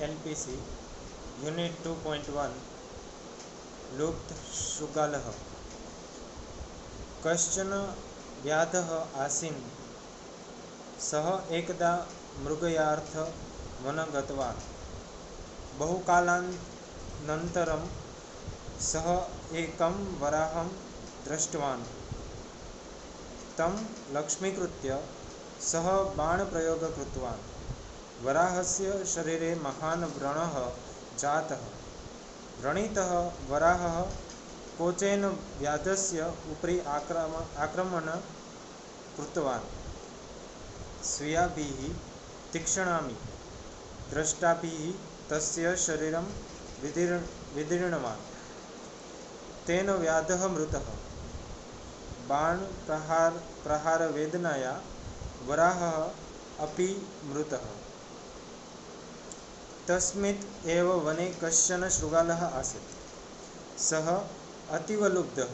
NPC Unit 2.1 लुप्तशृगालः। कश्चन व्याधः आसीत्। सः एकदा मृगयार्थं वनं गतवान्। बहुकालानन्तरं सः एकं वराहं दृष्टवान्। तं लक्ष्मीकृत्य सः बाणप्रयोगं कृतवान्। वराहस्य शरीरे महान् व्रणः जातः। व्रणितः वराहः कोचेन व्याधस्य उपरि आक्रमणं कृतवान्। स्वीयाभिः तीक्ष्णाभिः दंष्ट्राभिः तस्य शरीरं विदीर्णवान्। तेन व्याधः मृतः। बाणप्रहारवेदनया वराहः अपि मृतः। तस्मिन् एव वने कश्चन शृगालः आसीत्। सः अतीव लुब्धः।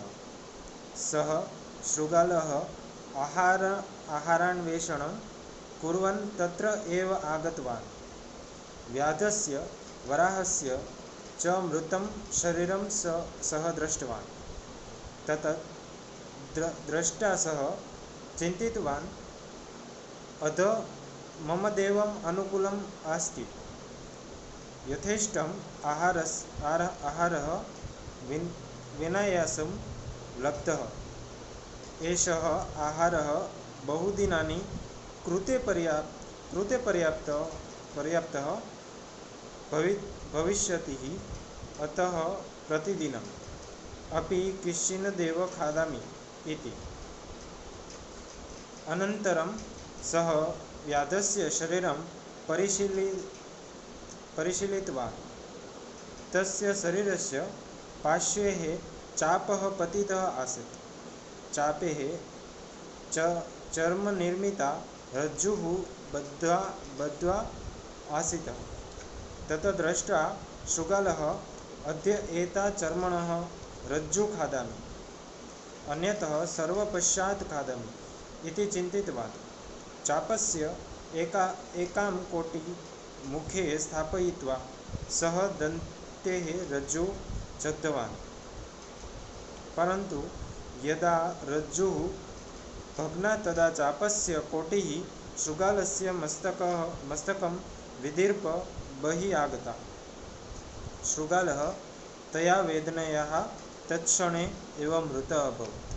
सः शृगालः आहारान्वेषणं कुर्वन् तत्र एव आगतवान्। व्याधस्य वराहस्य च मृतं शरीरं सः दृष्टवान्। तत् दृष्ट्वा सः चिन्तितवान्, अधः मम देवम् अनुकूलम् अस्ति। यथेष्टम् आहारः विनायासं लब्धः। एषः आहारः बहुदिनानि कृते पर्याप्तः भविष्यति। अतः प्रतिदिनम् अपि किञ्चिदेव खादामि इति। अनन्तरं सः व्याधस्य शरीरं परिशीलितवान्। तस्य शरीरस्य पार्श्वे चापः पतितः आसीत्। चापे चर्मनिर्मिता रज्जुः बद्ध्वा आसीत्। तत् दृष्ट्वा शृगालः, अद्य एतां चर्मणः रज्जुं खादामि, अन्यतः सर्वपश्चात् खादामि इति चिन्तितवान्। चापस्य एकां कोटिं मुखे स्थापयित्वा सः दन्तेः रज्जुं छेदितवान्। परन्तु यदा रज्जुः भग्ना तदा चापस्य कोटिः शृगालस्य मस्तकं विदीर्य बहिः आगता। शृगालः तया वेदनया तत्क्षणे एव मृतः अभवत्।